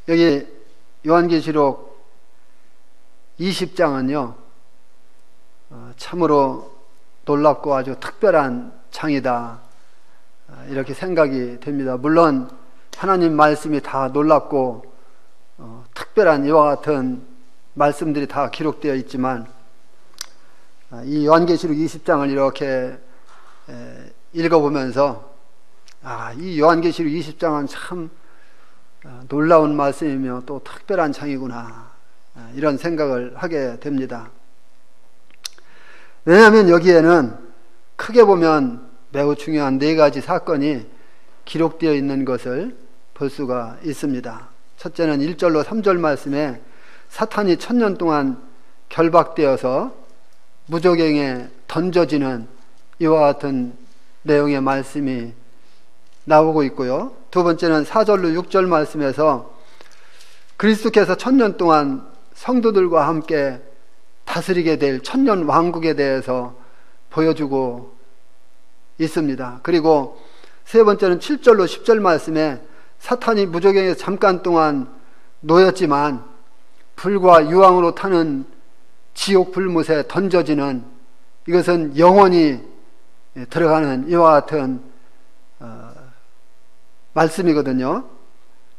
여기 요한계시록 20장은요 참으로 놀랍고 아주 특별한 장이다, 이렇게 생각이 됩니다. 물론 하나님 말씀이 다 놀랍고 특별한 이와 같은 말씀들이 다 기록되어 있지만, 이 요한계시록 20장을 이렇게 읽어보면서 이 요한계시록 20장은 참 놀라운 말씀이며 또 특별한 장이구나, 이런 생각을 하게 됩니다. 왜냐하면 여기에는 크게 보면 매우 중요한 네 가지 사건이 기록되어 있는 것을 볼 수가 있습니다. 첫째는 1절로 3절 말씀에 사탄이 1000년 동안 결박되어서 무저갱에 던져지는 이와 같은 내용의 말씀이 나오고 있고요. 두 번째는 4절로 6절 말씀에서 그리스도께서 1000년 동안 성도들과 함께 다스리게 될 1000년 왕국에 대해서 보여주고 있습니다. 그리고 세 번째는 7절로 10절 말씀에 사탄이 무저갱에서 잠깐 동안 놓였지만 불과 유황으로 타는 지옥 불못에 던져지는, 이것은 영원히 들어가는 이와 같은 말씀이거든요.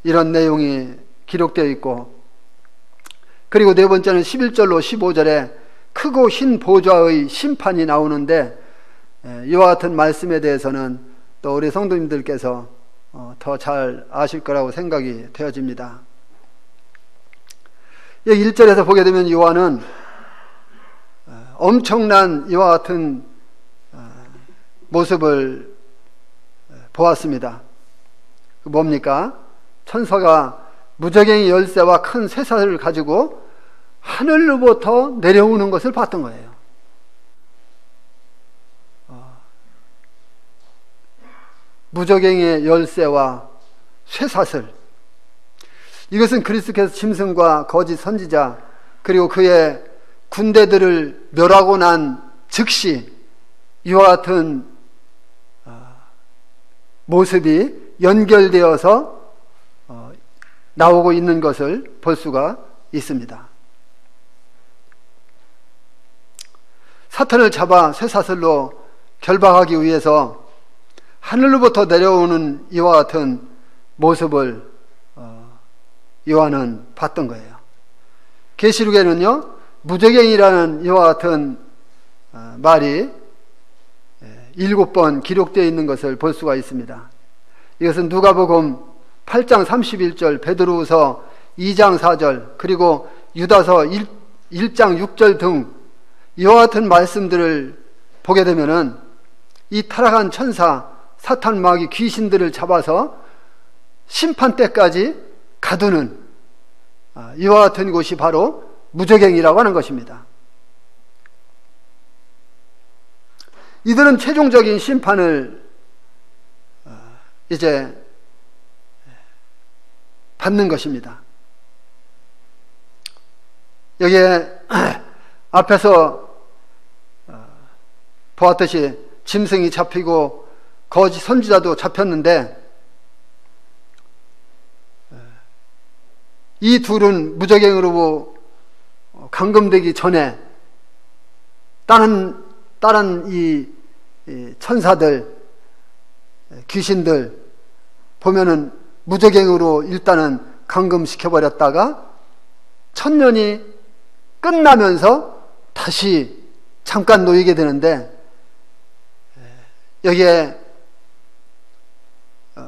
이런 내용이 기록되어 있고, 그리고 네 번째는 11절로 15절에 크고 흰 보좌의 심판이 나오는데, 이와 같은 말씀에 대해서는 또 우리 성도님들께서 더 잘 아실 거라고 생각이 되어집니다. 여기 1절에서 보게 되면 요한은 엄청난 이와 같은 모습을 보았습니다. 뭡니까? 천사가 무저갱이 열쇠와 큰 쇠사슬을 가지고 하늘로부터 내려오는 것을 봤던 거예요. 무저갱이의 열쇠와 쇠사슬, 이것은 그리스도께서 짐승과 거짓 선지자 그리고 그의 군대들을 멸하고 난 즉시 이와 같은 모습이 연결되어서 나오고 있는 것을 볼 수가 있습니다. 사탄을 잡아 쇠사슬로 결박하기 위해서 하늘로부터 내려오는 이와 같은 모습을 요한은 봤던 거예요. 계시록에는요 무저갱이라는 이와 같은 말이 7번 기록되어 있는 것을 볼 수가 있습니다. 이것은 누가복음 8장 31절, 베드로후서 2장 4절, 그리고 유다서 1장 6절 등 이와 같은 말씀들을 보게 되면은 이 타락한 천사 사탄 마귀 귀신들을 잡아서 심판 때까지 가두는 이와 같은 곳이 바로 무저갱이라고 하는 것입니다. 이들은 최종적인 심판을 이제 받는 것입니다. 여기에 앞에서 보았듯이 짐승이 잡히고 거짓 선지자도 잡혔는데, 이 둘은 무저갱으로 감금되기 전에 다른 이 천사들, 귀신들 보면은 무저갱으로 일단은 감금시켜버렸다가 1000년이 끝나면서 다시 잠깐 놓이게 되는데, 여기에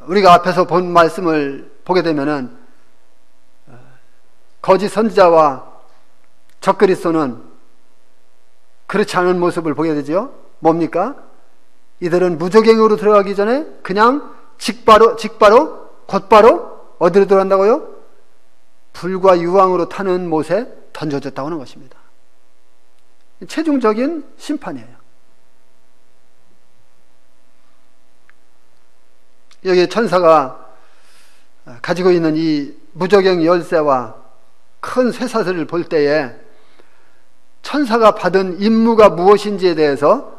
우리가 앞에서 본 말씀을 보게 되면은 거짓 선지자와 적그리스도는 그렇지 않은 모습을 보게 되죠. 뭡니까? 이들은 무저갱으로 들어가기 전에 그냥 곧바로 어디로 들어간다고요? 불과 유황으로 타는 못에 던져졌다고 하는 것입니다. 최종적인 심판이에요. 여기 천사가 가지고 있는 이 무저갱 열쇠와 큰 쇠사슬을 볼 때에 천사가 받은 임무가 무엇인지에 대해서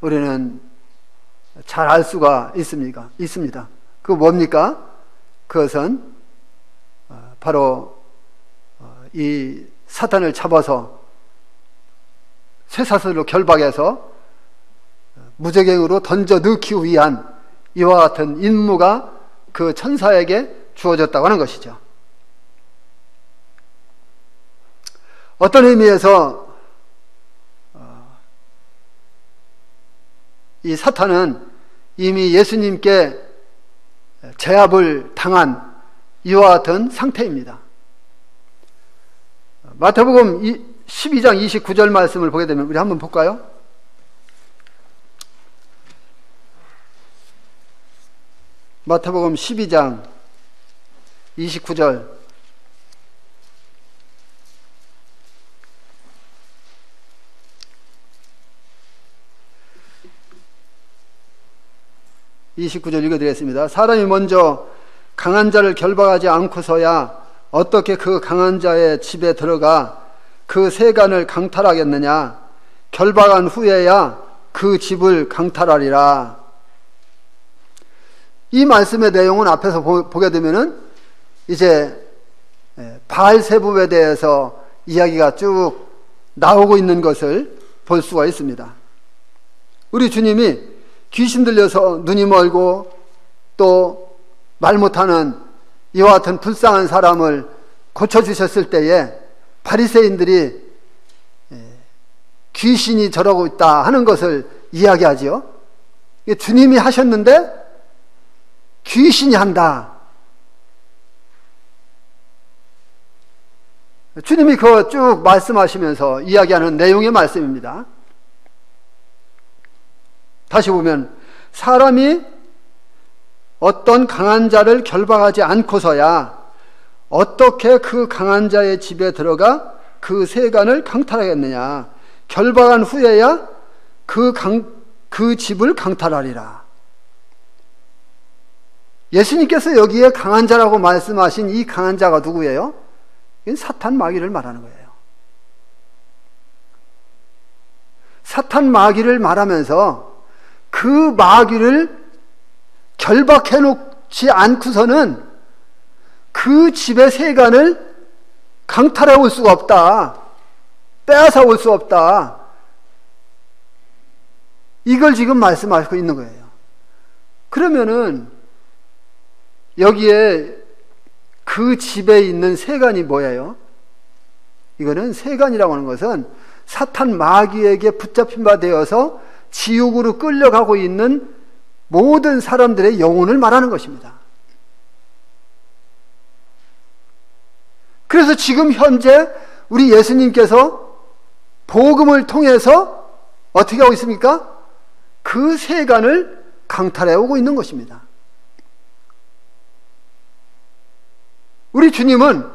우리는 잘 알 수가 있습니다. 그거 뭡니까? 그것은 바로 이 사탄을 잡아서 쇠사슬로 결박해서 무저갱으로 던져 넣기 위한 이와 같은 임무가 그 천사에게 주어졌다고 하는 것이죠. 어떤 의미에서 이 사탄은 이미 예수님께 제압을 당한 이와 같은 상태입니다. 마태복음 12장 29절 말씀을 보게 되면 우리 한번 볼까요? 마태복음 12장 29절. 읽어드리겠습니다. 사람이 먼저 강한 자를 결박하지 않고서야 어떻게 그 강한 자의 집에 들어가 그 세간을 강탈하겠느냐? 결박한 후에야 그 집을 강탈하리라. 이 말씀의 내용은 앞에서 보게 되면은 이제 바알세불에 대해서 이야기가 쭉 나오고 있는 것을 볼 수가 있습니다. 우리 주님이 귀신 들려서 눈이 멀고 또 말 못하는 이와 같은 불쌍한 사람을 고쳐주셨을 때에 바리새인들이 귀신이 저러고 있다 하는 것을 이야기하지요. 주님이 하셨는데 귀신이 한다. 주님이 그거 쭉 말씀하시면서 이야기하는 내용의 말씀입니다. 다시 보면 사람이 어떤 강한 자를 결박하지 않고서야 어떻게 그 강한 자의 집에 들어가 그 세간을 강탈하겠느냐? 결박한 후에야 그 집을 강탈하리라. 예수님께서 여기에 강한 자라고 말씀하신 이 강한 자가 누구예요? 이건 사탄 마귀를 말하는 거예요. 사탄 마귀를 말하면서 그 마귀를 결박해 놓지 않고서는 그 집의 세간을 강탈해 올 수가 없다. 빼앗아 올 수 없다. 이걸 지금 말씀하고 있는 거예요. 그러면은 여기에 그 집에 있는 세간이 뭐예요? 이거는 세간이라고 하는 것은 사탄 마귀에게 붙잡힌 바 되어서 지옥으로 끌려가고 있는 모든 사람들의 영혼을 말하는 것입니다. 그래서 지금 현재 우리 예수님께서 복음을 통해서 어떻게 하고 있습니까? 그 세간을 강탈해 오고 있는 것입니다. 우리 주님은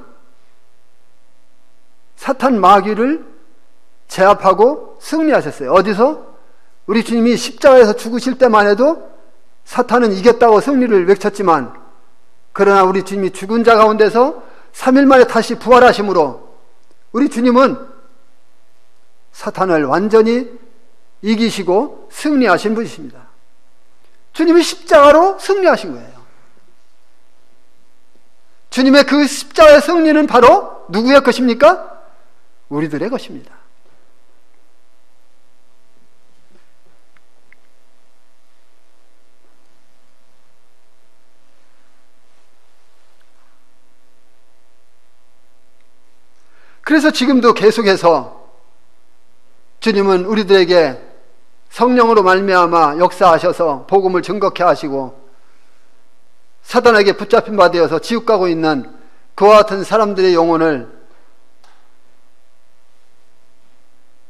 사탄 마귀를 제압하고 승리하셨어요. 어디서? 우리 주님이 십자가에서 죽으실 때만 해도 사탄은 이겼다고 승리를 외쳤지만, 그러나 우리 주님이 죽은 자 가운데서 3일 만에 다시 부활하심으로 우리 주님은 사탄을 완전히 이기시고 승리하신 분이십니다. 주님이 십자가로 승리하신 거예요. 주님의 그 십자가의 승리는 바로 누구의 것입니까? 우리들의 것입니다. 그래서 지금도 계속해서 주님은 우리들에게 성령으로 말미암아 역사하셔서 복음을 증거케 하시고 사단에게 붙잡힌 바 되어서 지옥 가고 있는 그와 같은 사람들의 영혼을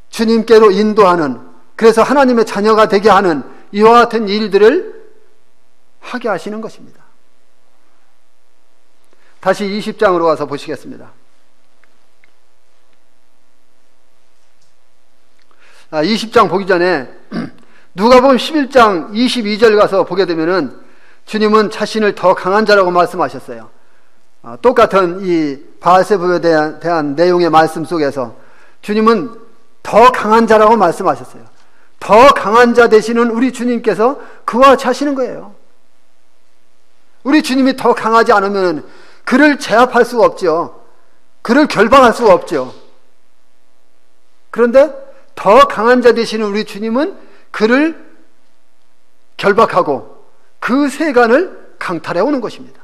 주님께로 인도하는, 그래서 하나님의 자녀가 되게 하는 이와 같은 일들을 하게 하시는 것입니다. 다시 20장으로 가서 보시겠습니다. 20장 보기 전에 누가복음 11장 22절 가서 보게 되면은 주님은 자신을 더 강한 자라고 말씀하셨어요. 똑같은 이 바알세불에 대한 내용의 말씀 속에서 주님은 더 강한 자라고 말씀하셨어요. 더 강한 자 되시는 우리 주님께서 그와 같이 하시는 거예요. 우리 주님이 더 강하지 않으면 그를 제압할 수가 없죠. 그를 결박할 수가 없죠. 그런데 더 강한 자 되시는 우리 주님은 그를 결박하고 그 세간을 강탈해 오는 것입니다.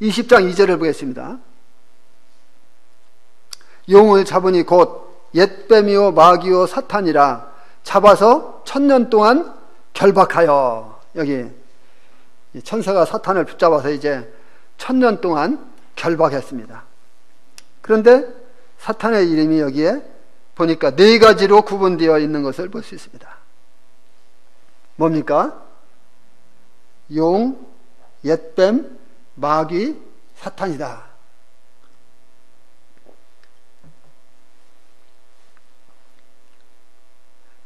20장 2절을 보겠습니다. 용을 잡으니 곧 옛뱀이요 마귀요 사탄이라 잡아서 1000년 동안 결박하여, 여기 천사가 사탄을 붙잡아서 이제 1000년 동안 결박했습니다. 그런데 사탄의 이름이 여기에 보니까 4가지로 구분되어 있는 것을 볼 수 있습니다. 뭡니까? 용, 옛뱀, 마귀, 사탄이다.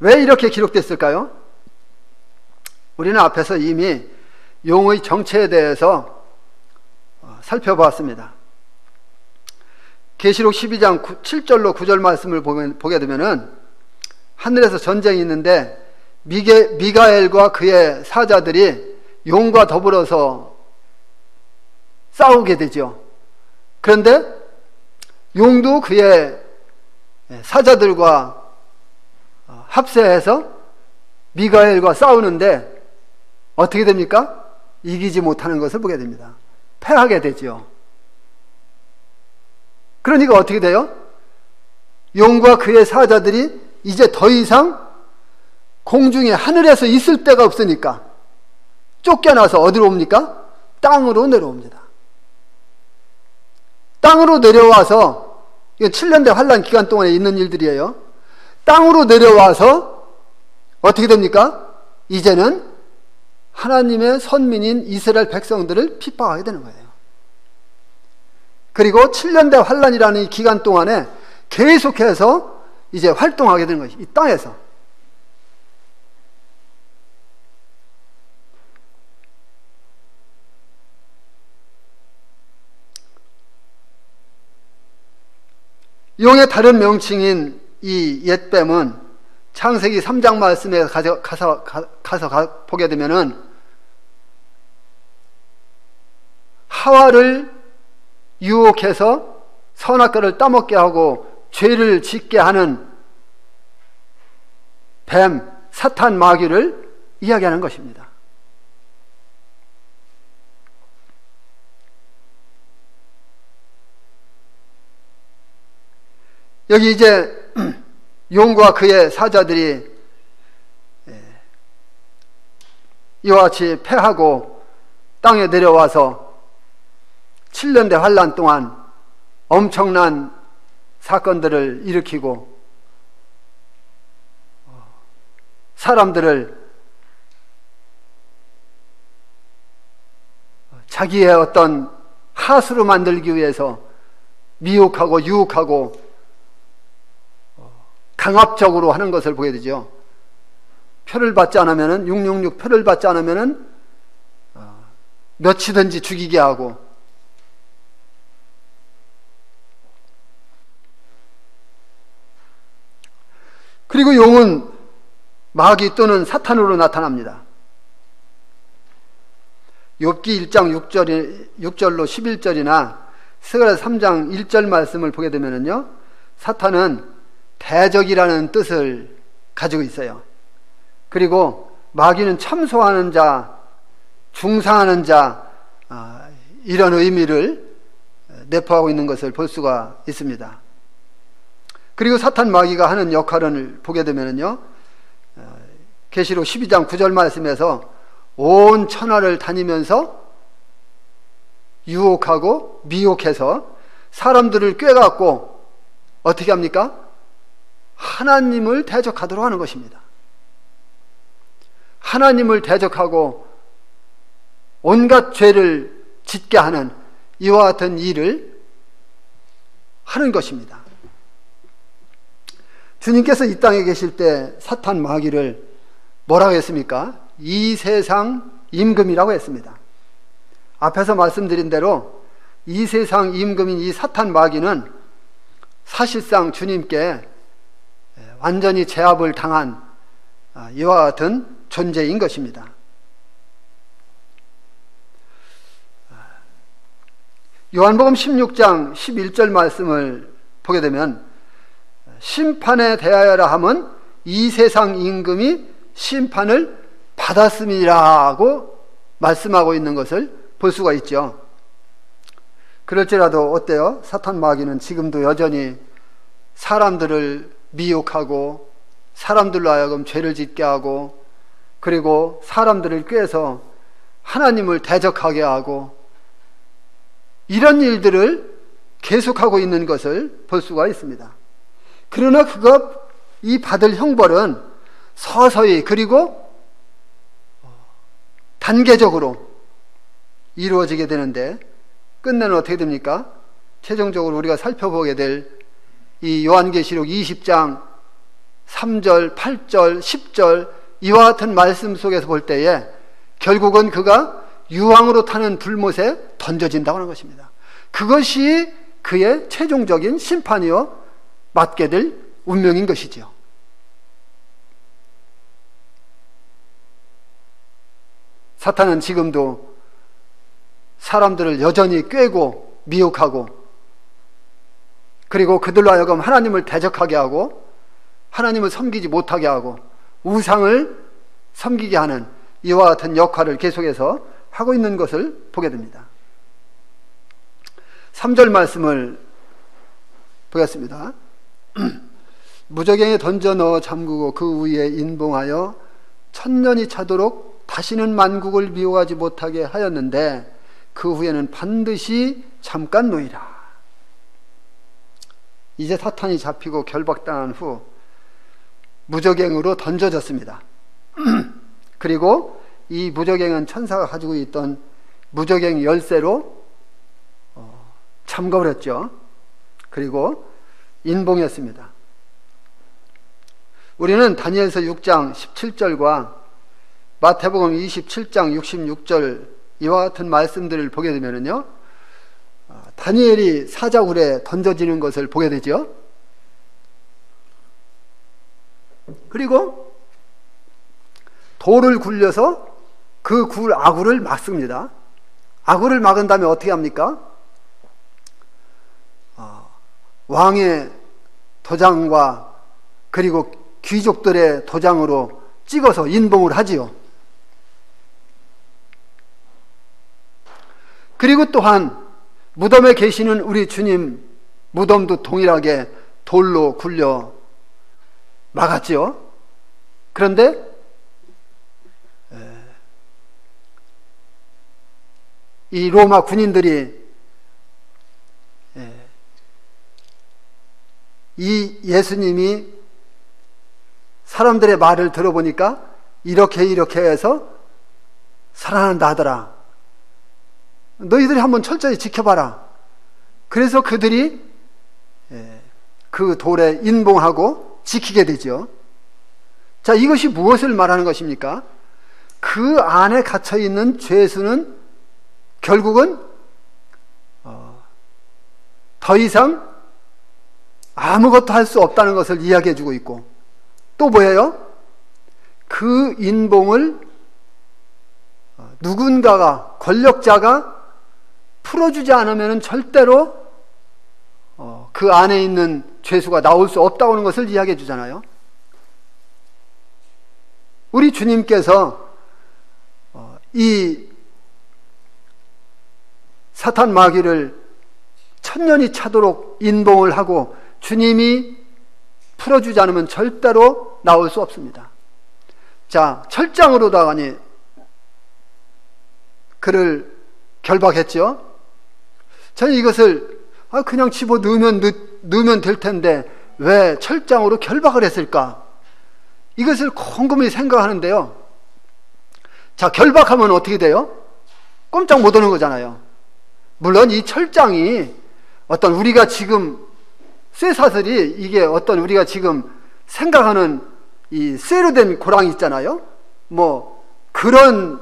왜 이렇게 기록됐을까요? 우리는 앞에서 이미 용의 정체에 대해서 살펴보았습니다. 계시록 12장 7절로 9절 말씀을 보게 되면은 하늘에서 전쟁이 있는데 미가엘과 그의 사자들이 용과 더불어서 싸우게 되죠. 그런데 용도 그의 사자들과 합세해서 미가엘과 싸우는데 어떻게 됩니까? 이기지 못하는 것을 보게 됩니다. 패하게 되죠. 그러니까 어떻게 돼요? 용과 그의 사자들이 이제 더 이상 공중에 하늘에서 있을 데가 없으니까 쫓겨나서 어디로 옵니까? 땅으로 내려옵니다. 땅으로 내려와서, 이건 7년대 환란 기간 동안에 있는 일들이에요. 땅으로 내려와서 어떻게 됩니까? 이제는 하나님의 선민인 이스라엘 백성들을 핍박하게 되는 거예요. 그리고 7년대 환란이라는 이 기간 동안에 계속해서 이제 활동하게 되는 것이 이 땅에서. 용의 다른 명칭인 이 옛뱀은 창세기 3장 말씀에 가서 보게 되면은 하와를 유혹해서 선악과를 따먹게 하고 죄를 짓게 하는 뱀, 사탄, 마귀를 이야기하는 것입니다. 여기 이제 용과 그의 사자들이 이와 같이 패하고 땅에 내려와서 7년대 환란 동안 엄청난 사건들을 일으키고 사람들을 자기의 어떤 하수로 만들기 위해서 미혹하고 유혹하고 강압적으로 하는 것을 보게 되죠. 표를 받지 않으면은 666 표를 받지 않으면은 며칠든지 죽이게 하고, 그리고 용은 마귀 또는 사탄으로 나타납니다. 욥기 1장 6절로 11절이나 스가랴 3장 1절 말씀을 보게 되면은요, 사탄은 대적이라는 뜻을 가지고 있어요. 그리고 마귀는 참소하는 자, 중상하는 자, 이런 의미를 내포하고 있는 것을 볼 수가 있습니다. 그리고 사탄 마귀가 하는 역할을 보게 되면요, 계시록 12장 9절 말씀에서 온 천하를 다니면서 유혹하고 미혹해서 사람들을 꿰갖고 어떻게 합니까? 하나님을 대적하도록 하는 것입니다. 하나님을 대적하고 온갖 죄를 짓게 하는 이와 같은 일을 하는 것입니다. 주님께서 이 땅에 계실 때 사탄 마귀를 뭐라고 했습니까? 이 세상 임금이라고 했습니다. 앞에서 말씀드린 대로 이 세상 임금인 이 사탄 마귀는 사실상 주님께 완전히 제압을 당한 이와 같은 존재인 것입니다. 요한복음 16장 11절 말씀을 보게 되면 심판에 대하여라 함은 이 세상 임금이 심판을 받았음이라고 말씀하고 있는 것을 볼 수가 있죠. 그럴지라도 어때요? 사탄 마귀는 지금도 여전히 사람들을 미혹하고 사람들로 하여금 죄를 짓게 하고 그리고 사람들을 꾀해서 하나님을 대적하게 하고 이런 일들을 계속하고 있는 것을 볼 수가 있습니다. 그러나 이 받을 형벌은 서서히 그리고 단계적으로 이루어지게 되는데 끝내는 어떻게 됩니까? 최종적으로 우리가 살펴보게 될 이 요한계시록 20장 3절, 8절, 10절 이와 같은 말씀 속에서 볼 때에 결국은 그가 유황으로 타는 불못에 던져진다고 하는 것입니다. 그것이 그의 최종적인 심판이요 맞게 될 운명인 것이지요. 사탄은 지금도 사람들을 여전히 꾀고 미혹하고 그리고 그들로 하여금 하나님을 대적하게 하고 하나님을 섬기지 못하게 하고 우상을 섬기게 하는 이와 같은 역할을 계속해서 하고 있는 것을 보게 됩니다. 3절 말씀을 보겠습니다. 무저갱에 던져 넣어 잠그고 그 위에 인봉하여 천년이 차도록 다시는 만국을 미워하지 못하게 하였는데 그 후에는 반드시 잠깐 놓이라. 이제 사탄이 잡히고 결박당한 후 무저갱으로 던져졌습니다. 그리고 이 무저갱은 천사가 가지고 있던 무저갱 열쇠로 잠궈버렸죠. 그리고 인봉했습니다. 우리는 다니엘서 6장 17절과 마태복음 27장 66절 이와 같은 말씀들을 보게 되면요, 다니엘이 사자굴에 던져지는 것을 보게 되죠. 그리고 돌을 굴려서 그 아굴을 막습니다. 아굴을 막은 다음에 어떻게 합니까? 왕의 도장과 그리고 귀족들의 도장으로 찍어서 인봉을 하지요. 그리고 또한 무덤에 계시는 우리 주님 무덤도 동일하게 돌로 굴려 막았지요. 그런데 이 로마 군인들이 이 예수님이 사람들의 말을 들어보니까 이렇게 해서 살아난다 하더라. 너희들이 한번 철저히 지켜봐라. 그래서 그들이 그 돌에 인봉하고 지키게 되죠. 자, 이것이 무엇을 말하는 것입니까? 그 안에 갇혀있는 죄수는 결국은 더 이상 아무것도 할 수 없다는 것을 이야기해 주고 있고, 또 뭐예요? 그 인봉을 누군가가, 권력자가 풀어주지 않으면 절대로 그 안에 있는 죄수가 나올 수 없다고 하는 것을 이야기해 주잖아요. 우리 주님께서 이 사탄 마귀를 천년이 차도록 인봉을 하고 주님이 풀어주지 않으면 절대로 나올 수 없습니다. 자, 철장으로다가니 그를 결박했죠. 저는 이것을 그냥 집어 넣으면 될 텐데 왜 철장으로 결박을 했을까? 이것을 곰곰이 생각하는데요. 자, 결박하면 어떻게 돼요? 꼼짝 못 하는 거잖아요. 물론 이 철장이 어떤 우리가 지금 쇠사슬이 이게 어떤 우리가 지금 생각하는 이 쇠로 된 고랑이 있잖아요. 뭐 그런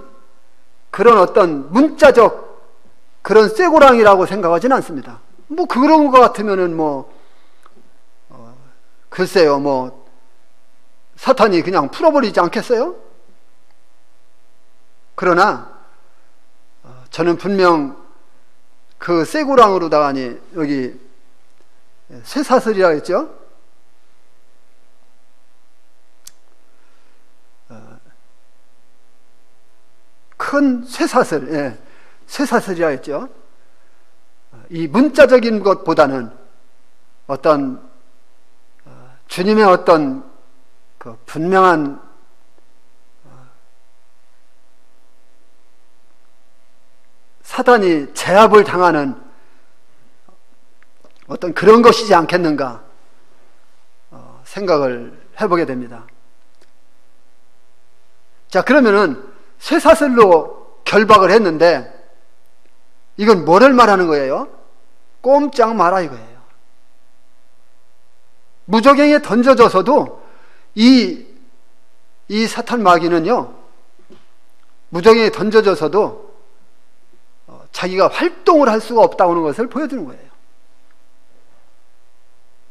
어떤 문자적 그런 쇠고랑이라고 생각하지는 않습니다. 뭐 그런 것 같으면은 글쎄요, 사탄이 그냥 풀어버리지 않겠어요? 그러나 저는 분명 그 쇠고랑으로다가니 여기 쇠사슬이라고 했죠. 큰 쇠사슬, 예, 쇠사슬이라고 했죠. 이 문자적인 것보다는 어떤 주님의 어떤 그 분명한 사단이 제압을 당하는 어떤 그런 것이지 않겠는가 생각을 해보게 됩니다. 자, 그러면은 쇠사슬로 결박을 했는데 이건 뭐를 말하는 거예요? 꼼짝 마라 이거예요. 무저갱에 던져져서도 이 사탄 마귀는요, 무저갱에 던져져서도 자기가 활동을 할 수가 없다는 것을 보여주는 거예요.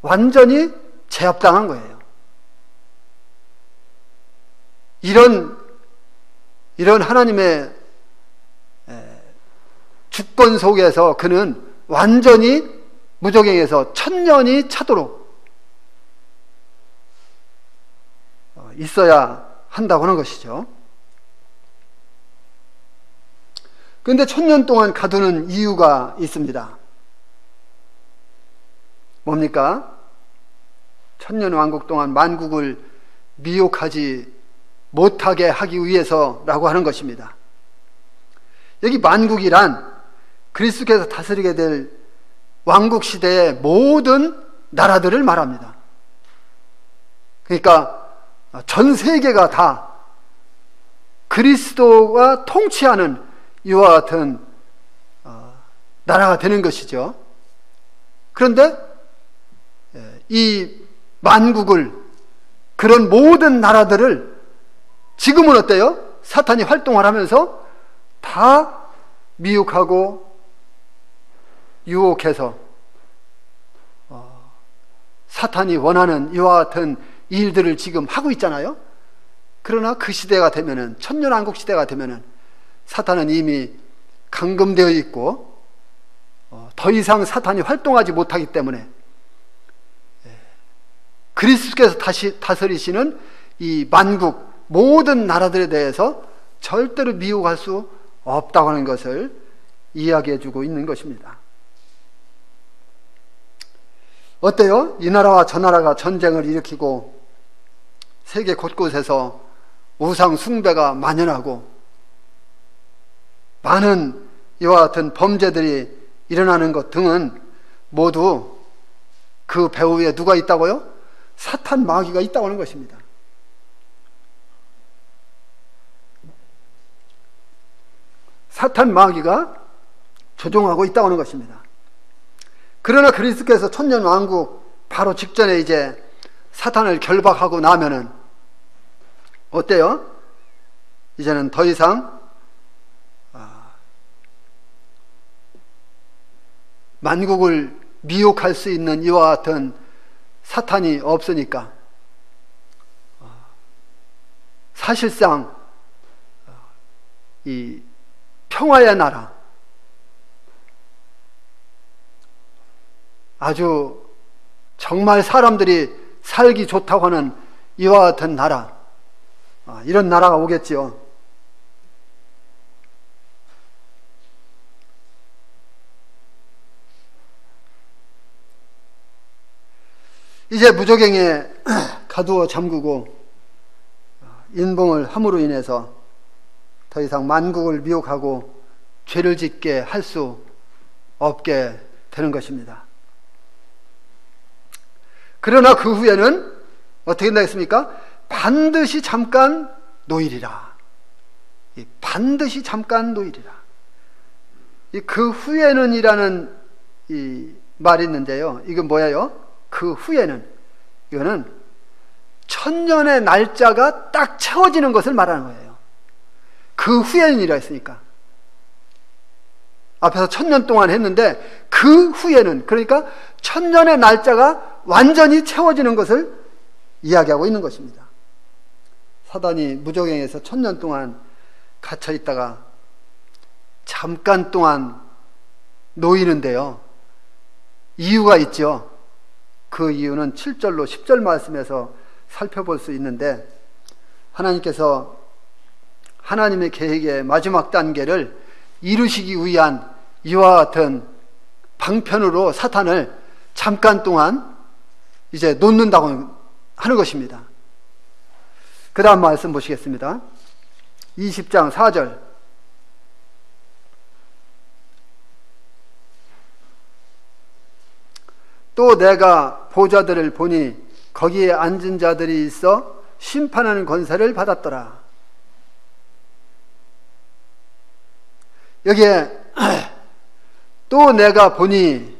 완전히 제압당한 거예요. 이런 하나님의 주권 속에서 그는 완전히 무저갱에서 천년이 차도록 있어야 한다고 하는 것이죠. 그런데 천년 동안 가두는 이유가 있습니다. 뭡니까? 천년 왕국 동안 만국을 미혹하지 못하게 하기 위해서라고 하는 것입니다. 여기 만국이란 그리스도께서 다스리게 될 왕국 시대의 모든 나라들을 말합니다. 그러니까 전 세계가 다 그리스도가 통치하는 이와 같은 나라가 되는 것이죠. 그런데 이 만국을, 그런 모든 나라들을 지금은 어때요? 사탄이 활동을 하면서 다 미혹하고 유혹해서 사탄이 원하는 이와 같은 일들을 지금 하고 있잖아요. 그러나 그 시대가 되면은, 천년왕국 시대가 되면은 사탄은 이미 감금되어 있고 더 이상 사탄이 활동하지 못하기 때문에 그리스도께서 다시 다스리시는 이 만국 모든 나라들에 대해서 절대로 미혹할 수 없다고 하는 것을 이야기해 주고 있는 것입니다. 어때요? 이 나라와 저 나라가 전쟁을 일으키고 세계 곳곳에서 우상 숭배가 만연하고 많은 이와 같은 범죄들이 일어나는 것 등은 모두 그 배후에 누가 있다고요? 사탄 마귀가 있다고 하는 것입니다. 사탄 마귀가 조종하고 있다고 하는 것입니다. 그러나 그리스도께서 천년 왕국 바로 직전에 이제 사탄을 결박하고 나면은 어때요? 이제는 더 이상 만국을 미혹할 수 있는 이와 같은 사탄이 없으니까 사실상 이 평화의 나라, 아주 정말 사람들이 살기 좋다고 하는 이와 같은 나라, 이런 나라가 오겠지요. 이제 무저갱에 가두어 잠그고 인봉을 함으로 인해서 더 이상 만국을 미혹하고 죄를 짓게 할 수 없게 되는 것입니다. 그러나 그 후에는 어떻게 된다겠습니까? 반드시 잠깐 놓이리라. 반드시 잠깐 놓이리라. 그 후에는 이라는 이 말이 있는데요. 이건 뭐예요? 그 후에는, 이거는 천년의 날짜가 딱 채워지는 것을 말하는 거예요. 그 후에는 이라 했으니까. 앞에서 천년 동안 했는데 그 후에는, 그러니까 천년의 날짜가 완전히 채워지는 것을 이야기하고 있는 것입니다. 사단이 무저갱에서 천년 동안 갇혀 있다가 잠깐 동안 놓이는데요. 이유가 있죠. 그 이유는 7절로 10절 말씀에서 살펴볼 수 있는데, 하나님께서 하나님의 계획의 마지막 단계를 이루시기 위한 이와 같은 방편으로 사탄을 잠깐 동안 이제 놓는다고 하는 것입니다. 그 다음 말씀 보시겠습니다. 20장 4절. 또 내가 보좌들을 보니 거기에 앉은 자들이 있어 심판하는 권세를 받았더라. 여기에 또 내가 보니,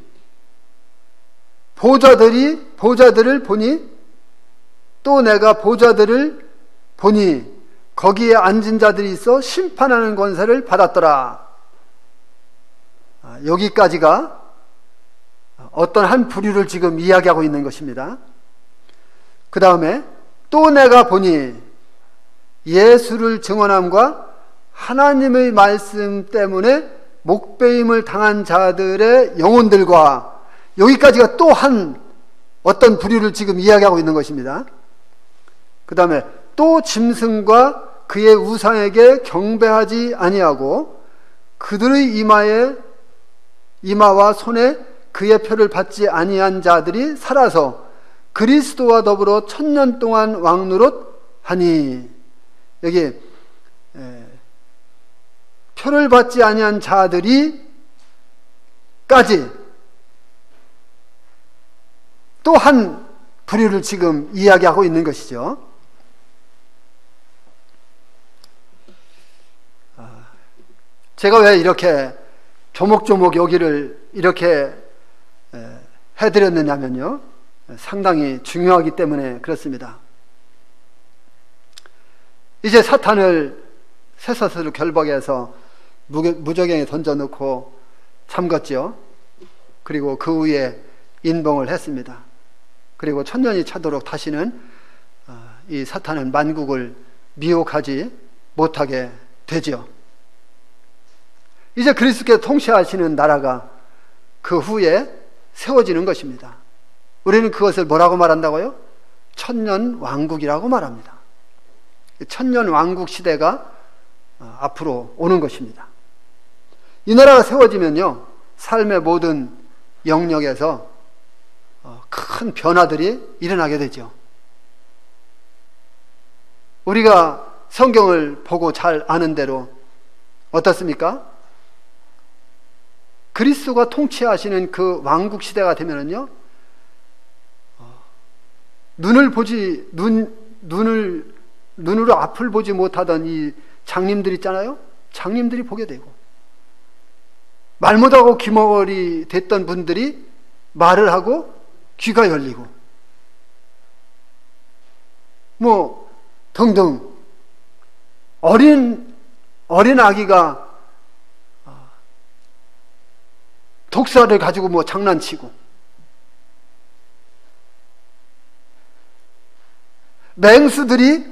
보좌들을 보니, 또 내가 보좌들을 보니 거기에 앉은 자들이 있어 심판하는 권세를 받았더라. 여기까지가 어떤 한 부류를 지금 이야기하고 있는 것입니다. 그 다음에 또 내가 보니 예수를 증언함과 하나님의 말씀 때문에 목배임을 당한 자들의 영혼들과, 여기까지가 또 한 어떤 부류를 지금 이야기하고 있는 것입니다. 그 다음에 또 짐승과 그의 우상에게 경배하지 아니하고 그들의 이마와 손에 그의 표를 받지 아니한 자들이 살아서 그리스도와 더불어 1000년 동안 왕노릇 하니. 여기 표를 받지 아니한 자들이 까지 또 한 부류를 지금 이야기하고 있는 것이죠. 제가 왜 이렇게 조목조목 여기를 이렇게 해드렸느냐면요, 상당히 중요하기 때문에 그렇습니다. 이제 사탄을 쇠사슬로 결박해서 무저갱에 던져놓고 잠갔죠. 그리고 그 후에 인봉을 했습니다. 그리고 1000년이 차도록 다시는 이 사탄은 만국을 미혹하지 못하게 되죠. 이제 그리스도께서 통치하시는 나라가 그 후에 세워지는 것입니다. 우리는 그것을 뭐라고 말한다고요? 1000년 왕국이라고 말합니다. 1000년 왕국 시대가 앞으로 오는 것입니다. 이 나라가 세워지면요, 삶의 모든 영역에서 큰 변화들이 일어나게 되죠. 우리가 성경을 보고 잘 아는 대로 어떻습니까? 그리스도가 통치하시는 그 왕국 시대가 되면은요, 눈으로 앞을 보지 못하던 이 장님들 있잖아요. 장님들이 보게 되고, 말 못하고 귀머거리 됐던 분들이 말을 하고 귀가 열리고, 뭐 등등. 어린 아기가 독사를 가지고 뭐 장난치고, 맹수들이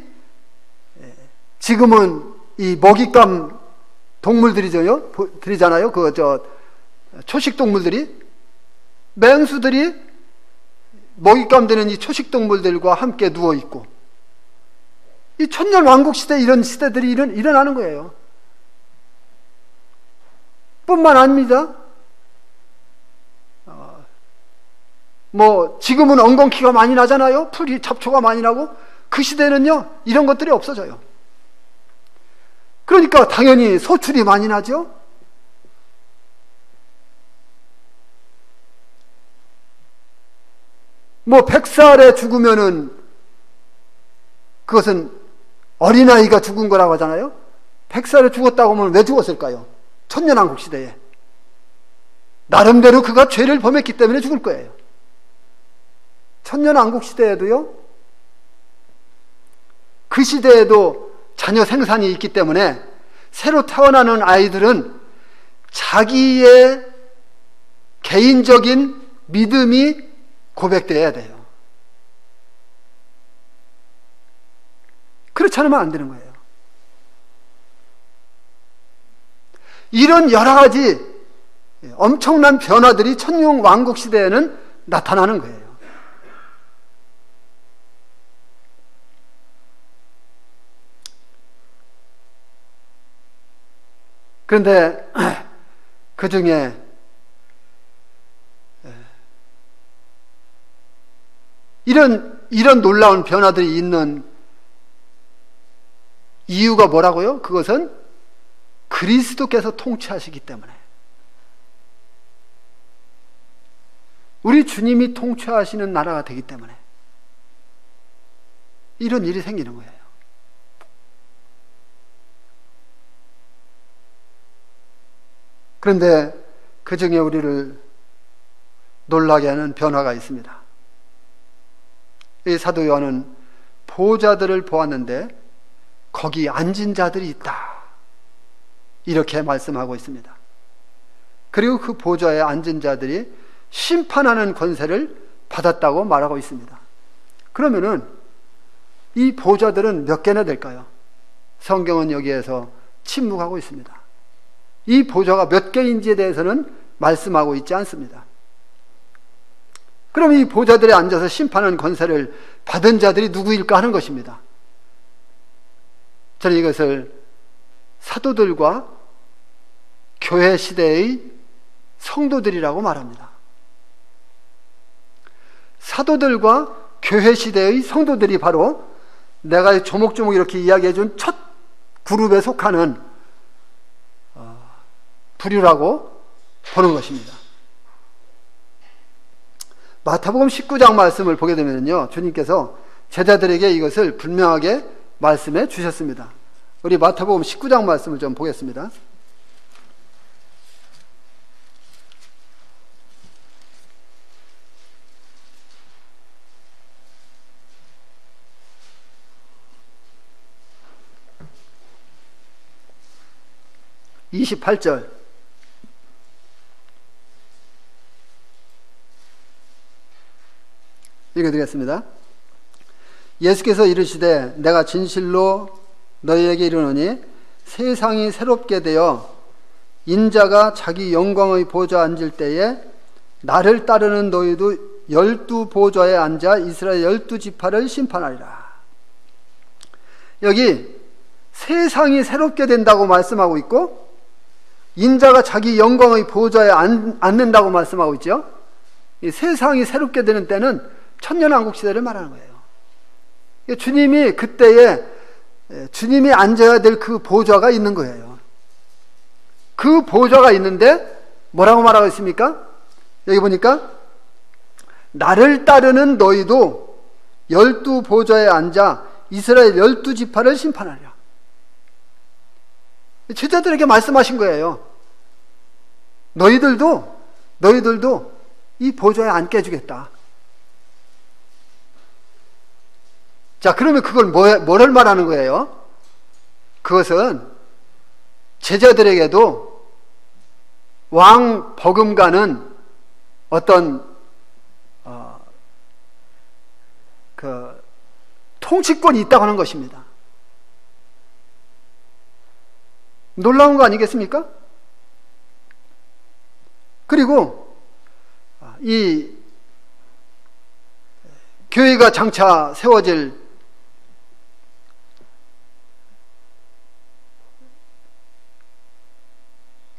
지금은 이 먹잇감 동물들이잖아요. 초식 동물들이, 맹수들이 먹잇감 되는 이 초식 동물들과 함께 누워 있고, 이 1000년 왕국 시대, 이런 시대들이 일어나는 거예요. 뿐만 아닙니다. 뭐 지금은 엉겅퀴가 많이 나잖아요. 풀이 잡초가 많이 나고. 그 시대는요, 이런 것들이 없어져요. 그러니까 당연히 소출이 많이 나죠. 뭐 100살에 죽으면은 그것은 어린아이가 죽은 거라고 하잖아요. 100살에 죽었다고 하면 왜 죽었을까요? 1000년 왕국 시대에 나름대로 그가 죄를 범했기 때문에 죽을 거예요. 1000년 왕국 시대에도요, 그 시대에도 자녀 생산이 있기 때문에 새로 태어나는 아이들은 자기의 개인적인 믿음이 고백되어야 돼요. 그렇지 않으면 안 되는 거예요. 이런 여러 가지 엄청난 변화들이 천년 왕국 시대에는 나타나는 거예요. 그런데 그 중에 이런 놀라운 변화들이 있는 이유가 뭐라고요? 그것은 그리스도께서 통치하시기 때문에, 우리 주님이 통치하시는 나라가 되기 때문에 이런 일이 생기는 거예요. 그런데 그 중에 우리를 놀라게 하는 변화가 있습니다. 이 사도 요한은 보좌들을 보았는데 거기 앉은 자들이 있다, 이렇게 말씀하고 있습니다. 그리고 그 보좌에 앉은 자들이 심판하는 권세를 받았다고 말하고 있습니다. 그러면은 이 보좌들은 몇 개나 될까요? 성경은 여기에서 침묵하고 있습니다. 이 보좌가 몇 개인지에 대해서는 말씀하고 있지 않습니다. 그럼 이 보좌들에 앉아서 심판하는 권세를 받은 자들이 누구일까 하는 것입니다. 저는 이것을 사도들과 교회 시대의 성도들이라고 말합니다. 사도들과 교회 시대의 성도들이 바로 내가 조목조목 이렇게 이야기해 준 첫 그룹에 속하는 부류라고 보는 것입니다. 마태복음 19장 말씀을 보게 되면요, 주님께서 제자들에게 이것을 분명하게 말씀해 주셨습니다. 우리 마태복음 19장 말씀을 좀 보겠습니다. (28절) 읽어드리겠습니다. 예수께서 이르시되 내가 진실로 너희에게 이르노니 세상이 새롭게 되어 인자가 자기 영광의 보좌에 앉을 때에 나를 따르는 너희도 12보좌에 앉아 이스라엘 12지파를 심판하리라. 여기 세상이 새롭게 된다고 말씀하고 있고 인자가 자기 영광의 보좌에 앉는다고 말씀하고 있죠. 이 세상이 새롭게 되는 때는 천년왕국 시대를 말하는 거예요. 주님이 그때에 주님이 앉아야 될 그 보좌가 있는 거예요. 그 보좌가 있는데 뭐라고 말하고 있습니까? 여기 보니까 나를 따르는 너희도 12보좌에 앉아 이스라엘 12지파를 심판하리라. 제자들에게 말씀하신 거예요. 너희들도 이 보좌에 앉게 해주겠다. 자, 그러면 그걸 뭐를 말하는 거예요? 그것은 제자들에게도 왕 버금가는 어떤 그 통치권이 있다고 하는 것입니다. 놀라운 거 아니겠습니까? 그리고 이 교회가 장차 세워질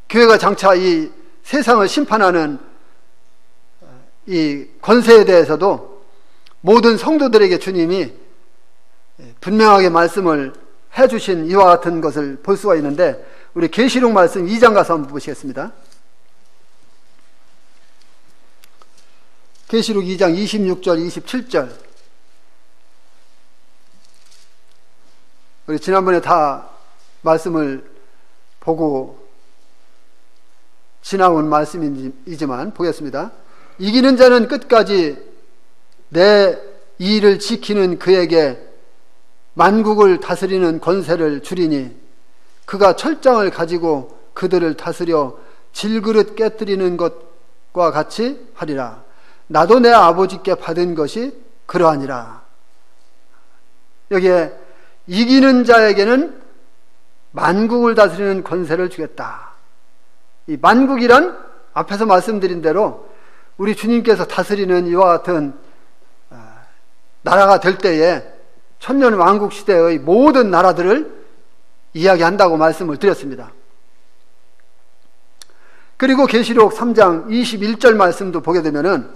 교회가 장차 이 세상을 심판하는 이 권세에 대해서도 모든 성도들에게 주님이 분명하게 말씀을 해주신 이와 같은 것을 볼 수가 있는데, 우리 계시록 말씀 2장 가서 한번 보시겠습니다. 계시록 2장 26절 27절. 우리 지난번에 다 말씀을 보고 지나온 말씀이지만 보겠습니다. 이기는 자는 끝까지 내 일을 지키는 그에게 만국을 다스리는 권세를 주리니 그가 철장을 가지고 그들을 다스려 질그릇 깨뜨리는 것과 같이 하리라. 나도 내 아버지께 받은 것이 그러하니라. 여기에 이기는 자에게는 만국을 다스리는 권세를 주겠다. 이 만국이란 앞에서 말씀드린 대로 우리 주님께서 다스리는 이와 같은 나라가 될 때에 천년 왕국 시대의 모든 나라들을 이야기한다고 말씀을 드렸습니다. 그리고 계시록 3장 21절 말씀도 보게 되면은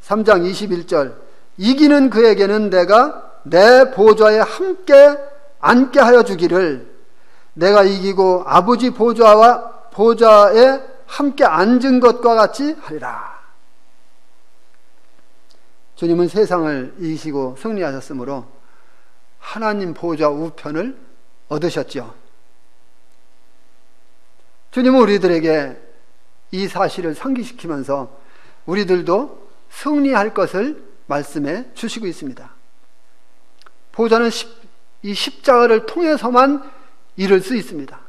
3장 21절 이기는 그에게는 내가 내 보좌에 함께 앉게 하여 주기를 내가 이기고 아버지 보좌에 함께 앉은 것과 같이 하리라. 주님은 세상을 이기시고 승리하셨으므로 하나님 보좌 우편을 얻으셨죠. 주님은 우리들에게 이 사실을 상기시키면서 우리들도 승리할 것을 말씀해 주시고 있습니다. 보좌는 이 십자가를 통해서만 이룰 수 있습니다.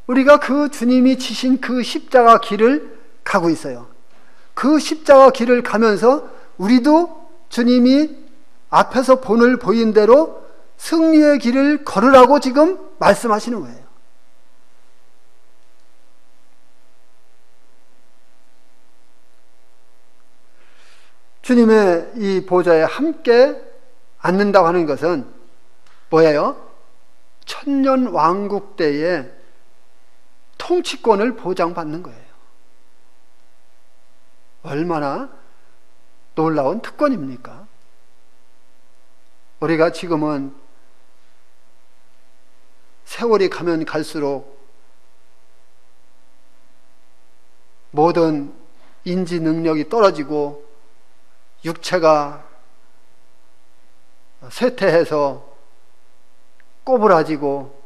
우리가 그 주님이 지신 그 십자가 길을 가고 있어요. 그 십자가 길을 가면서 우리도 주님이 앞에서 본을 보인 대로 승리의 길을 걸으라고 지금 말씀하시는 거예요. 주님의 이 보좌에 함께 앉는다고 하는 것은 뭐예요? 천년 왕국 때에 통치권을 보장받는 거예요. 얼마나 놀라운 특권입니까? 우리가 지금은 세월이 가면 갈수록 모든 인지 능력이 떨어지고 육체가 쇠퇴해서 꼬부라지고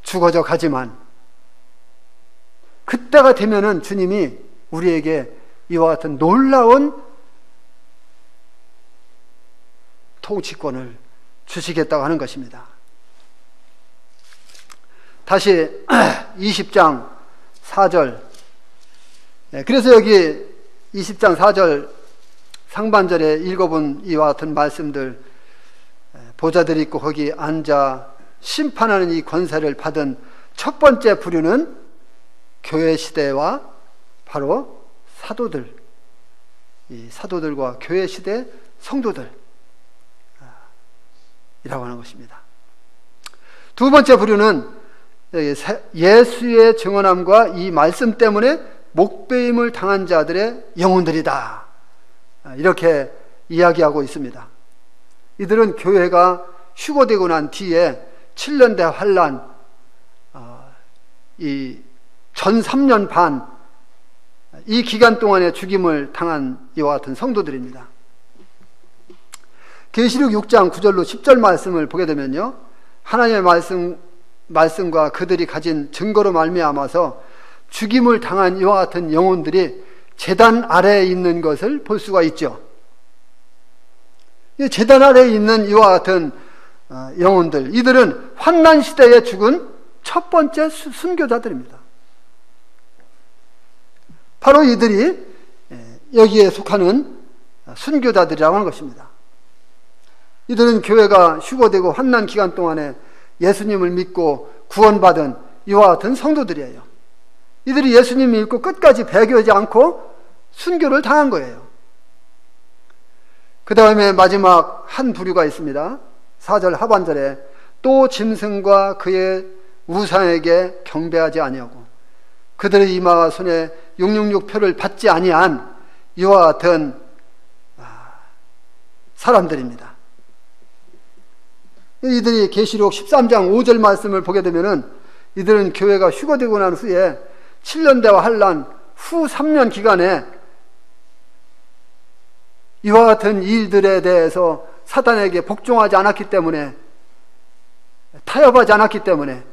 죽어져 가지만 그때가 되면은 주님이 우리에게 이와 같은 놀라운 통치권을 주시겠다고 하는 것입니다. 다시 20장 4절. 그래서 여기 20장 4절 상반절에 읽어본 이와 같은 말씀들, 보좌들이 있고 거기 앉아 심판하는 이 권세를 받은 첫 번째 부류는 교회 시대와 바로 사도들, 이 사도들과 교회 시대 성도들 이라고 하는 것입니다. 두 번째 부류는 예수의 증언함과 이 말씀 때문에 목배임을 당한 자들의 영혼들이다, 이렇게 이야기하고 있습니다. 이들은 교회가 휴거되고 난 뒤에 7년대 환란, 이 전 3년 반, 이 기간 동안에 죽임을 당한 이와 같은 성도들입니다. 계시록 6장 9절로 10절 말씀을 보게 되면요, 하나님의 말씀과 그들이 가진 증거로 말미암아서 죽임을 당한 이와 같은 영혼들이 제단 아래에 있는 것을 볼 수가 있죠. 제단 아래에 있는 이와 같은 영혼들, 이들은 환난 시대에 죽은 첫 번째 순교자들입니다. 바로 이들이 여기에 속하는 순교자들이라고 하는 것입니다. 이들은 교회가 휴거되고 환난 기간 동안에 예수님을 믿고 구원받은 이와 같은 성도들이에요. 이들이 예수님을 믿고 끝까지 배교하지 않고 순교를 당한 거예요. 그 다음에 마지막 한 부류가 있습니다. 4절 하반절에 또 짐승과 그의 우상에게 경배하지 아니하고 그들의 이마와 손에 666표를 받지 아니한 이와 같은 사람들입니다. 이들이 계시록 13장 5절 말씀을 보게 되면은 이들은 교회가 휴거되고 난 후에 7년대와 환란 후 3년 기간에 이와 같은 일들에 대해서 사단에게 복종하지 않았기 때문에, 타협하지 않았기 때문에,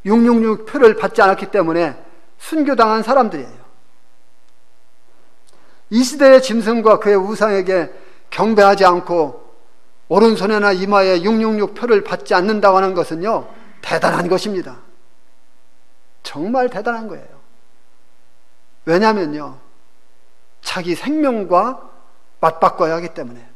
666표를 받지 않았기 때문에 순교당한 사람들이에요. 이 시대의 짐승과 그의 우상에게 경배하지 않고 오른손에나 이마에 666표를 받지 않는다고 하는 것은요, 대단한 것입니다. 정말 대단한 거예요. 왜냐면요, 자기 생명과 맞바꿔야 하기 때문에.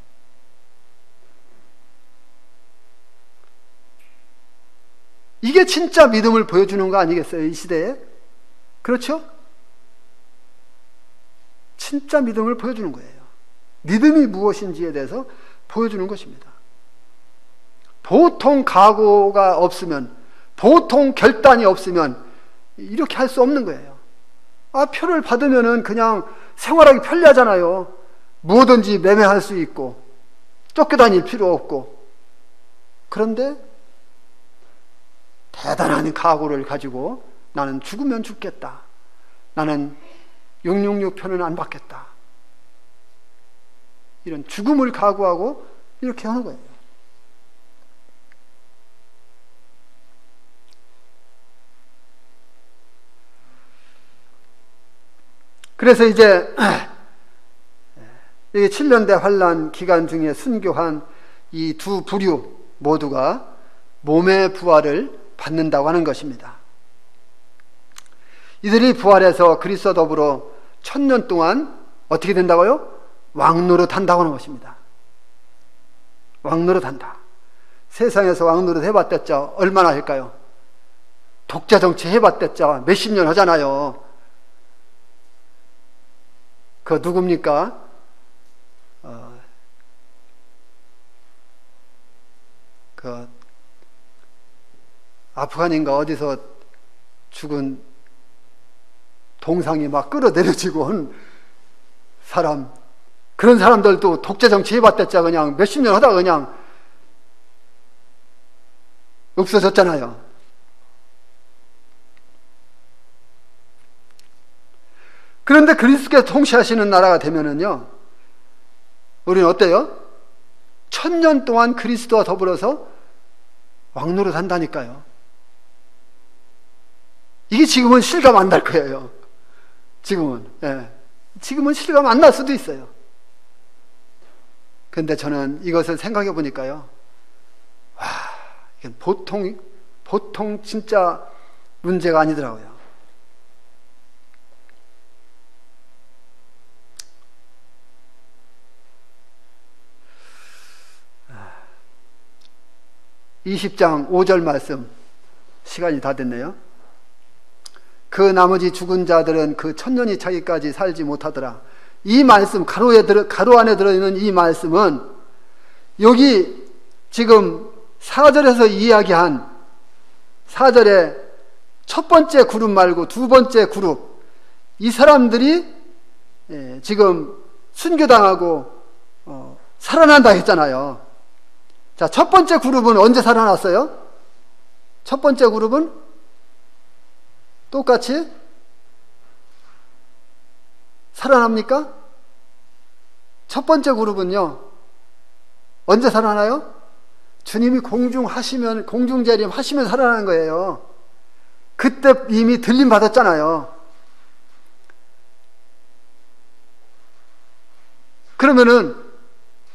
이게 진짜 믿음을 보여주는 거 아니겠어요, 이 시대에? 그렇죠? 진짜 믿음을 보여주는 거예요. 믿음이 무엇인지에 대해서 보여주는 것입니다. 보통 각오가 없으면, 보통 결단이 없으면 이렇게 할 수 없는 거예요. 표를 받으면은 그냥 생활하기 편리하잖아요. 뭐든지 매매할 수 있고 쫓겨다닐 필요 없고. 그런데 대단한 각오를 가지고 나는 죽으면 죽겠다, 나는 666편은 안 받겠다, 이런 죽음을 각오하고 이렇게 하는 거예요. 그래서 이제 이게 7년대 환란 기간 중에 순교한 이 두 부류 모두가 몸의 부활을 받는다고 하는 것입니다. 이들이 부활해서 그리스도와 더불어 1000년 동안 어떻게 된다고요? 왕노릇 한다고 하는 것입니다. 왕노릇 한다. 세상에서 왕노릇 해봤댔죠. 얼마나 할까요? 독자 정치 해봤댔죠. 몇십 년 하잖아요. 그 누굽니까? 그 아프간인가 어디서 죽은 동상이 막 끌어내려지고 한 사람, 그런 사람들도 독재 정치 해봤댔자 그냥 몇십 년 하다가 그냥 없어졌잖아요. 그런데 그리스도께서 통치하시는 나라가 되면은요, 우리는 어때요? 1000년 동안 그리스도와 더불어서 왕노릇 한다니까요. 이게 지금은 실감 안 날 거예요. 지금은. 예. 지금은 실감 안 날 수도 있어요. 근데 저는 이것을 생각해 보니까요, 와, 이건 보통 진짜 문제가 아니더라고요. (20장 5절) 말씀, 시간이 다 됐네요. 그 나머지 죽은 자들은 그 1000년이 차기까지 살지 못하더라. 이 말씀, 가로 안에 들어있는 이 말씀은 여기 지금 4절에서 이야기한 4절에 첫 번째 그룹 말고 두 번째 그룹, 이 사람들이 지금 순교당하고 살아난다 했잖아요. 자, 첫 번째 그룹은 언제 살아났어요? 첫 번째 그룹은 똑같이 살아납니까? 첫 번째 그룹은요, 언제 살아나요? 주님이 공중재림 하시면 살아나는 거예요. 그때 이미 들림 받았잖아요. 그러면은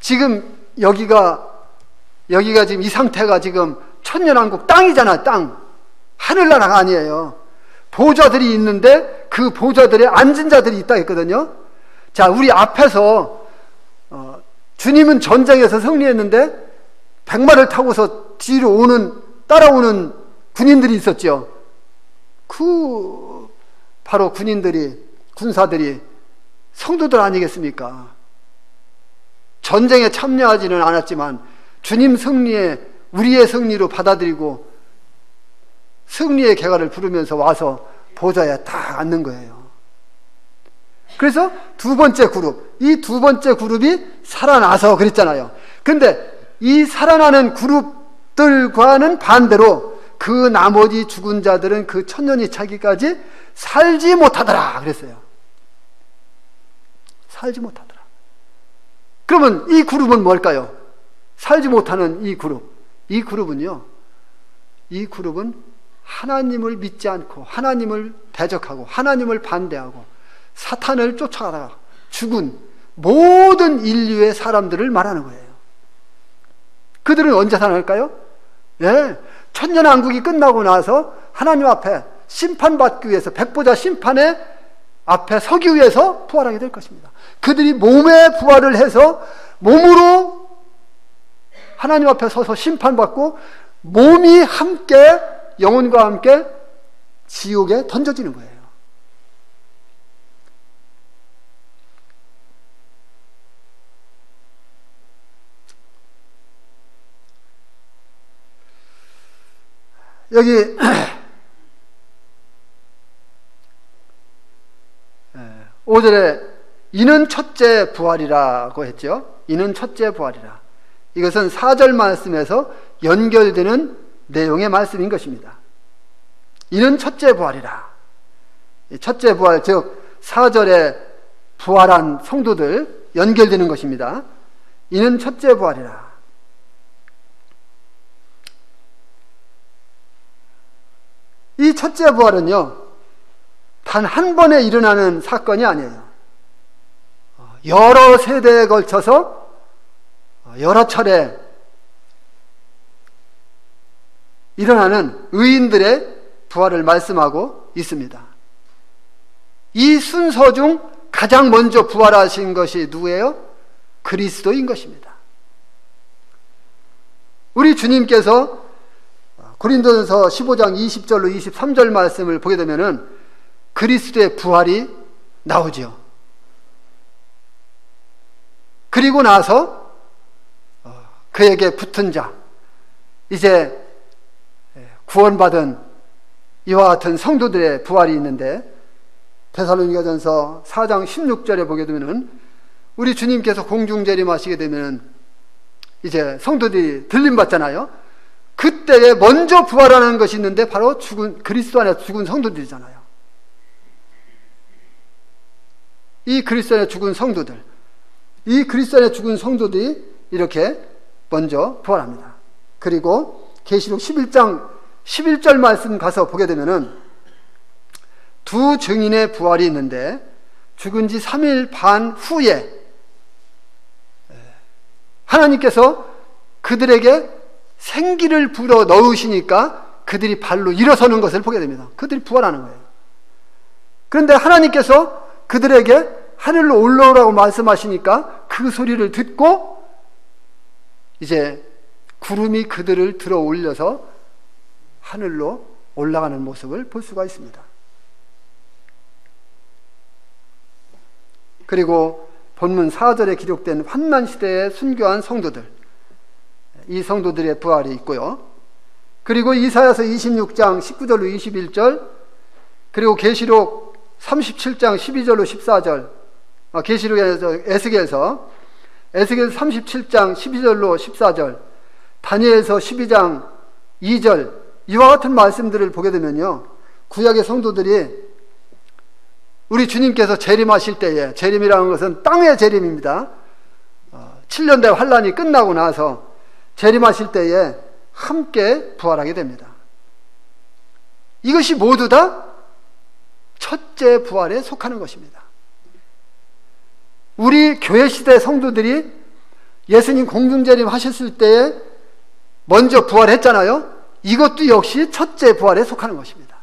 지금 여기가 지금 이 상태가 지금 천년왕국 땅이잖아. 땅. 하늘나라가 아니에요. 보좌들이 있는데 그 보좌들에 앉은 자들이 있다 했거든요. 자, 우리 앞에서 주님은 전쟁에서 승리했는데 백마를 타고서 뒤로 따라오는 군인들이 있었죠. 바로 군사들이 성도들 아니겠습니까? 전쟁에 참여하지는 않았지만 주님 승리에 우리의 승리로 받아들이고 승리의 개가를 부르면서 와서 보좌에 딱 앉는 거예요. 그래서 두 번째 그룹, 이 두 번째 그룹이 살아나서 그랬잖아요. 근데 이 살아나는 그룹들과는 반대로 그 나머지 죽은 자들은 그 1000년이 차기까지 살지 못하더라 그랬어요. 살지 못하더라. 그러면 이 그룹은 뭘까요? 살지 못하는 이 그룹은요, 이 그룹은 하나님을 믿지 않고 하나님을 대적하고 하나님을 반대하고 사탄을 쫓아가다가 죽은 모든 인류의 사람들을 말하는 거예요. 그들은 언제 살아날까요? 예, 천년왕국이 끝나고 나서 하나님 앞에 심판받기 위해서 백보자 심판의 앞에 서기 위해서 부활하게 될 것입니다. 그들이 몸의 부활을 해서 몸으로 하나님 앞에 서서 심판받고 몸이 함께 영혼과 함께 지옥에 던져지는 거예요. 여기 5절에 이는 첫째 부활이라고 했죠. 이는 첫째 부활이라. 이것은 4절 말씀에서 연결되는 내용의 말씀인 것입니다. 이는 첫째 부활이라. 첫째 부활, 즉 4절에 부활한 성도들 연결되는 것입니다. 이는 첫째 부활이라. 이 첫째 부활은요, 단 한 번에 일어나는 사건이 아니에요. 여러 세대에 걸쳐서 여러 차례 일어나는 의인들의 부활을 말씀하고 있습니다. 이 순서 중 가장 먼저 부활하신 것이 누구예요? 그리스도인 것입니다. 우리 주님께서 고린도전서 15장 20절로 23절 말씀을 보게 되면은 그리스도의 부활이 나오죠. 그리고 나서 그에게 붙은 자, 이제 구원받은 이와 같은 성도들의 부활이 있는데, 데살로니가전서 4장 16절에 보게 되면은 우리 주님께서 공중 재림하시게 되면은 이제 성도들이 들림 받잖아요. 그때에 먼저 부활하는 것이 있는데 바로 그리스도 안에 죽은 성도들이잖아요. 이 그리스도 안에 죽은 성도들, 이 그리스도 안에 죽은 성도들이 이렇게 먼저 부활합니다. 그리고 계시록 11장 11절 말씀 가서 보게 되면은 두 증인의 부활이 있는데, 죽은 지 3일 반 후에 하나님께서 그들에게 생기를 불어 넣으시니까 그들이 발로 일어서는 것을 보게 됩니다. 그들이 부활하는 거예요. 그런데 하나님께서 그들에게 하늘로 올라오라고 말씀하시니까 그 소리를 듣고 이제 구름이 그들을 들어 올려서 하늘로 올라가는 모습을 볼 수가 있습니다. 그리고 본문 4절에 기록된 환난시대에 순교한 성도들, 이 성도들의 부활이 있고요. 그리고 이사야서 26장 19절로 21절, 그리고 계시록 37장 12절로 14절, 계시록에서 에스겔서 37장 12절로 14절, 다니엘서 12장 2절, 이와 같은 말씀들을 보게 되면요, 구약의 성도들이 우리 주님께서 재림하실 때에, 재림이라는 것은 땅의 재림입니다. 7년대 환란이 끝나고 나서 재림하실 때에 함께 부활하게 됩니다. 이것이 모두 다 첫째 부활에 속하는 것입니다. 우리 교회 시대 성도들이 예수님 공중재림 하셨을 때에 먼저 부활했잖아요. 이것도 역시 첫째 부활에 속하는 것입니다.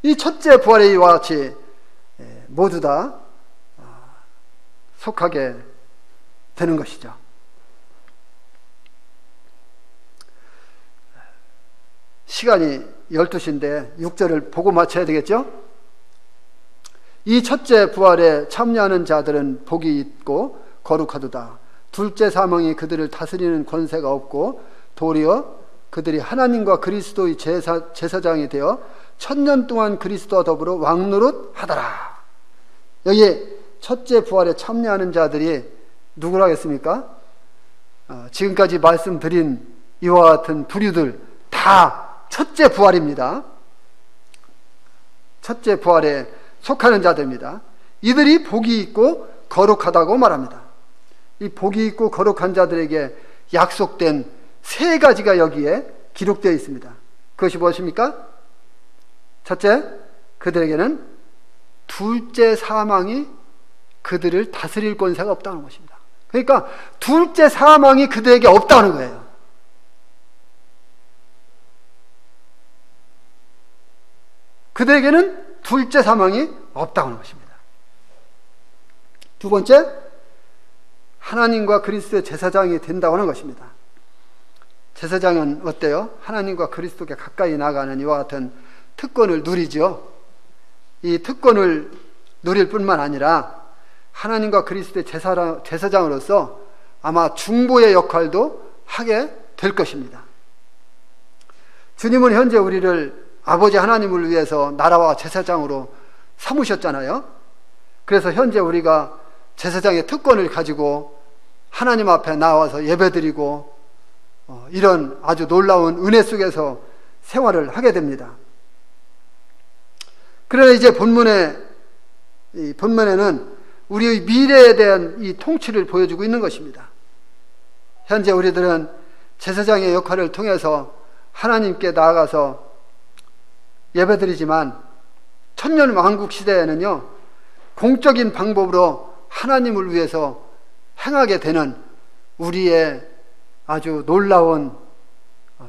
이 첫째 부활에 이와 같이 모두 다 속하게 되는 것이죠. 시간이 12시인데 6절을 보고 마쳐야 되겠죠? 이 첫째 부활에 참여하는 자들은 복이 있고 거룩하도다. 둘째 사망이 그들을 다스리는 권세가 없고 도리어 그들이 하나님과 그리스도의 제사장이 되어 1000년 동안 그리스도와 더불어 왕노릇 하더라. 여기 첫째 부활에 참여하는 자들이 누구라겠습니까? 지금까지 말씀드린 이와 같은 부류들 다 첫째 부활입니다. 첫째 부활에 속하는 자들입니다. 이들이 복이 있고 거룩하다고 말합니다. 이 복이 있고 거룩한 자들에게 약속된 세 가지가 여기에 기록되어 있습니다. 그것이 무엇입니까? 첫째, 그들에게는 둘째 사망이 그들을 다스릴 권세가 없다는 것입니다. 그러니까 둘째 사망이 그들에게 없다는 거예요. 그들에게는 둘째 사망이 없다는 것입니다. 두 번째, 하나님과 그리스도의 제사장이 된다고 하는 것입니다. 제사장은 어때요? 하나님과 그리스도께 가까이 나가는 이와 같은 특권을 누리죠. 이 특권을 누릴 뿐만 아니라 하나님과 그리스도의 제사장으로서 아마 중보의 역할도 하게 될 것입니다. 주님은 현재 우리를 아버지 하나님을 위해서 나라와 제사장으로 삼으셨잖아요. 그래서 현재 우리가 제사장의 특권을 가지고 하나님 앞에 나와서 예배드리고 이런 아주 놀라운 은혜 속에서 생활을 하게 됩니다. 그러나 이제 본문에는 우리의 미래에 대한 이 통치를 보여주고 있는 것입니다. 현재 우리들은 제사장의 역할을 통해서 하나님께 나아가서 예배드리지만 천년 왕국 시대에는요, 공적인 방법으로 하나님을 위해서 행하게 되는 우리의 아주 놀라운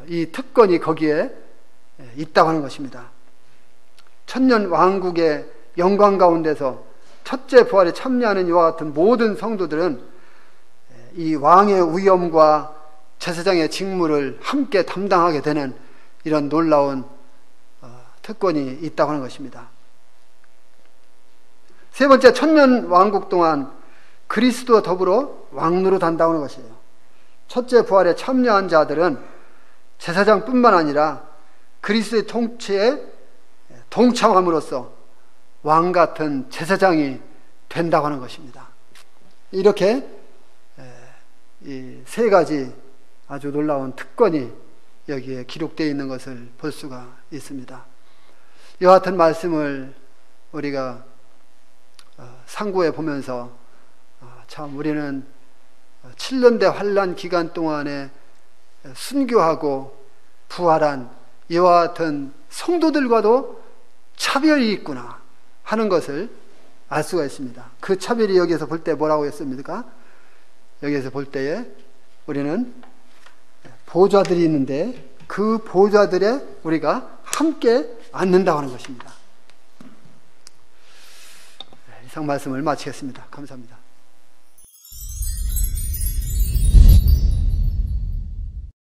이 특권이 거기에 있다고 하는 것입니다. 천년 왕국의 영광 가운데서 첫째 부활에 참여하는 이와 같은 모든 성도들은 이 왕의 위엄과 제사장의 직무를 함께 담당하게 되는 이런 놀라운 특권이 있다고 하는 것입니다. 세 번째, 천년 왕국 동안 그리스도와 더불어 왕노릇 한다고 하는 것이에요. 첫째 부활에 참여한 자들은 제사장뿐만 아니라 그리스도의 통치에 동참함으로써 왕 같은 제사장이 된다고 하는 것입니다. 이렇게 이 세 가지 아주 놀라운 특권이 여기에 기록되어 있는 것을 볼 수가 있습니다. 이와 같은 말씀을 우리가 상고해 보면서 참 우리는 7년대 환난 기간 동안에 순교하고 부활한 이와 같은 성도들과도 차별이 있구나 하는 것을 알 수가 있습니다. 그 차별이 여기에서 볼 때 뭐라고 했습니까? 여기에서 볼 때에 우리는 보좌들이 있는데 그 보좌들에 우리가 함께 앉는다고 하는 것입니다. 이상 말씀을 마치겠습니다. 감사합니다.